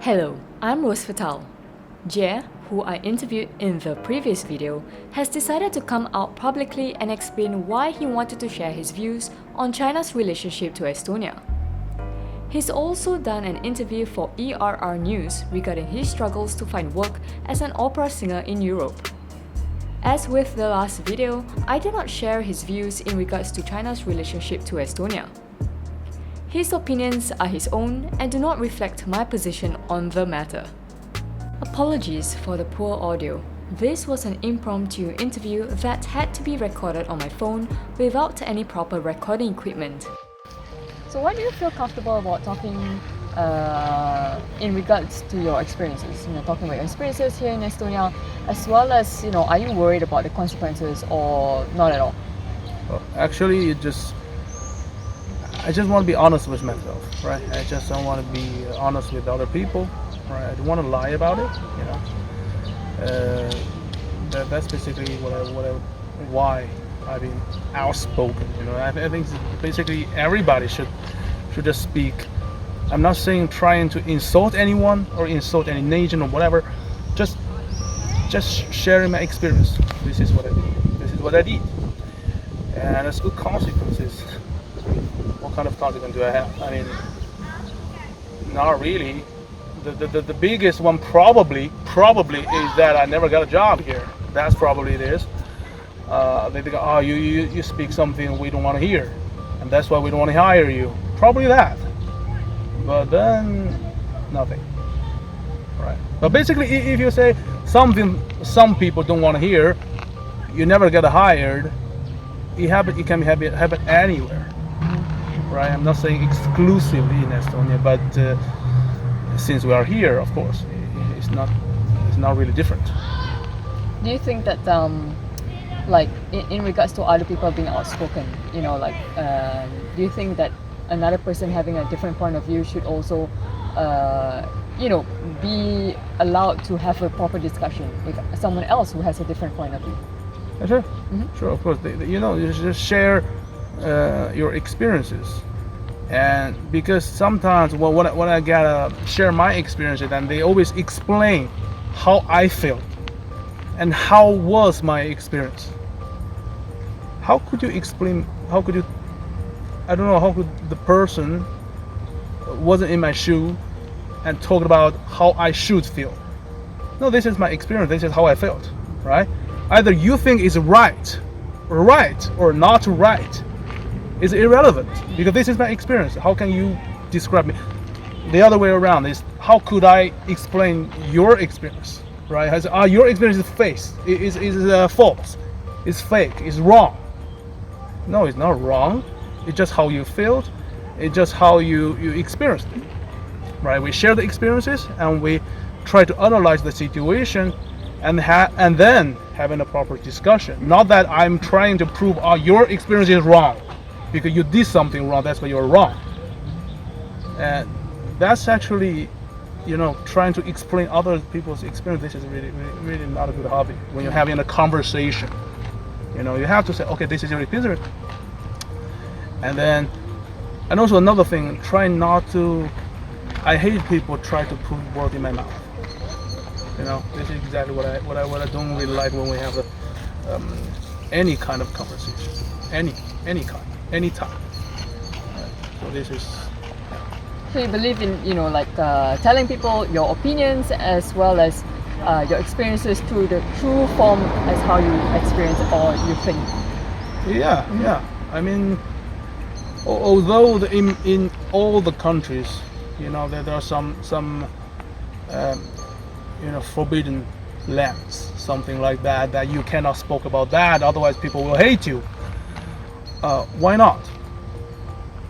Hello, I'm Rose Fatal. Jie, who I interviewed in the previous video, has decided to come out publicly and explain why he wanted to share his views on China's relationship to Estonia. He's also done an interview for ERR News regarding his struggles to find work as an opera singer in Europe. As with the last video, I did not share his views in regards to China's relationship to Estonia. His opinions are his own and do not reflect my position on the matter. Apologies for the poor audio. This was an impromptu interview that had to be recorded on my phone without any proper recording equipment. So why do you feel comfortable about talking in regards to your experiences? Talking about your experiences here in Estonia, as well as, are you worried about the consequences or not at all? Well, actually, I just want to be honest with myself, right? I just don't want to be honest with other people, right? I don't want to lie about it, That's basically why I've been outspoken, I think basically everybody should just speak. I'm not saying trying to insult anyone or insult any nation or whatever. Just sharing my experience. This is what I did. This is what I did, and it's good consequences. What kind of consequence do I have? I mean, not really. The biggest one probably is that I never got a job here. That's probably it is. They think, oh, you speak something we don't want to hear, and that's why we don't want to hire you. Probably that. But then nothing. Right. But basically, if you say something some people don't want to hear, you never get hired. It can happen anywhere. Right. I'm not saying exclusively in Estonia, but since we are here, of course, it's not really different. Do you think that in regards to other people being outspoken, do you think that another person having a different point of view should also be allowed to have a proper discussion with someone else who has a different point of view? Sure. Mm-hmm. Sure, of course. You just share your experiences, and because sometimes when I gotta share my experiences, and they always explain how I felt and how was my experience. How could you explain? I don't know. How could the person wasn't in my shoe and talk about how I should feel? No, this is my experience. This is how I felt, right? Either you think it's right or not right is irrelevant, because this is my experience. How can you describe me? The other way around is, how could I explain your experience, right? Your experience is false, it's fake, it's wrong. No, it's not wrong. It's just how you felt. It's just how you experienced it, right? We share the experiences and we try to analyze the situation and then having a proper discussion. Not that I'm trying to prove your experience is wrong because you did something wrong. That's why you're wrong. And that's actually, trying to explain other people's experience. This is really, really, really not a good hobby. When you're having a conversation, you have to say, okay, this is your experience. And also another thing, try not to. I hate people try to put words in my mouth. This is exactly what I don't really like when we have any kind of conversation, any kind, any time. So this is. So you believe in telling people your opinions as well as your experiences through the true form as how you experience it or you think. Yeah, mm-hmm. Yeah. I mean, although in all the countries, there are some forbidden lands, something like that you cannot speak about that, otherwise people will hate you. Why not?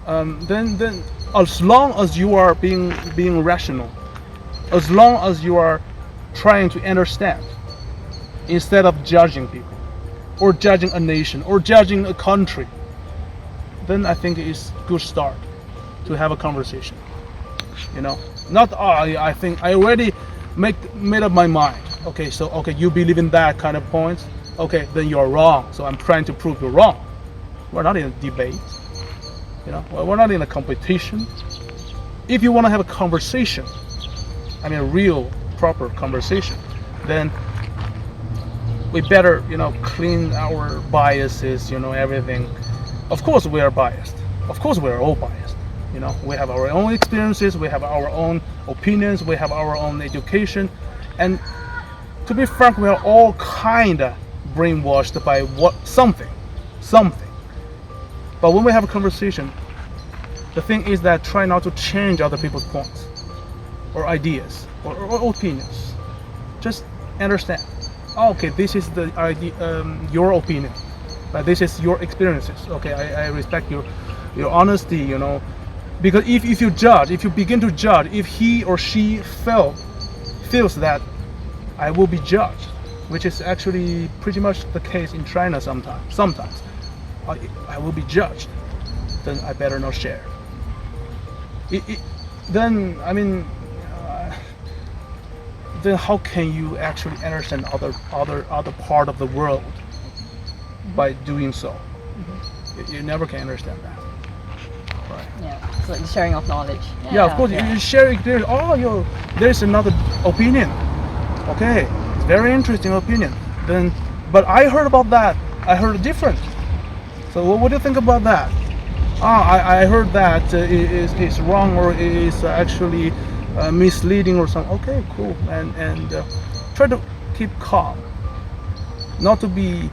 Then as long as you are being rational, as long as you are trying to understand instead of judging people or judging a nation or judging a country, then I think it's a good start to have a conversation. Not I think I already made up my mind. Okay, you believe in that kind of points. Okay, then you're wrong. So I'm trying to prove you're wrong. We're not in a debate. We're not in a competition. If you want to have a conversation, I mean, real, proper conversation, then we better, clean our biases, everything. Of course, we are biased. Of course, we are all biased. We have our own experiences, we have our own opinions, we have our own education, and to be frank, we are all kinda brainwashed by something. But when we have a conversation, the thing is that try not to change other people's points, or ideas, or opinions. Just understand. Okay, this is the idea, your opinion, but this is your experiences. Okay, I respect your honesty. Because if you begin to judge, if he or she feels that I will be judged, which is actually pretty much the case in China sometimes. I will be judged, then I better not share. Then how can you actually understand other part of the world by doing so? You never can understand that. Right. Yeah, it's like the sharing of knowledge. Yeah, of course, you share experience. Oh, there's another opinion. Okay, it's very interesting opinion. But I heard about that. I heard different. So what do you think about that? I heard that is wrong, or is actually misleading or something. Okay, cool. And try to keep calm, not to be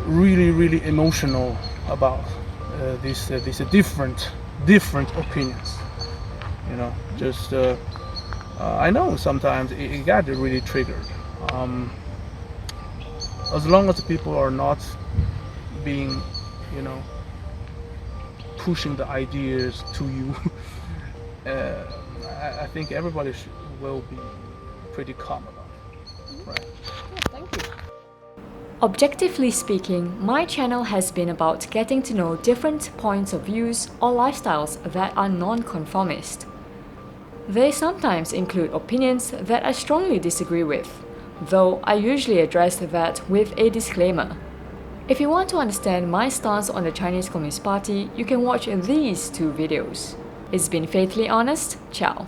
really emotional about these different opinions. Just I know sometimes it got really triggered. As long as people are not being, pushing the ideas to you, I think everybody will be pretty calm about it. Right. Thank you. Objectively speaking, my channel has been about getting to know different points of views or lifestyles that are non-conformist. They sometimes include opinions that I strongly disagree with, though I usually address that with a disclaimer. If you want to understand my stance on the Chinese Communist Party, you can watch these two videos. It's been faithfully honest. Ciao.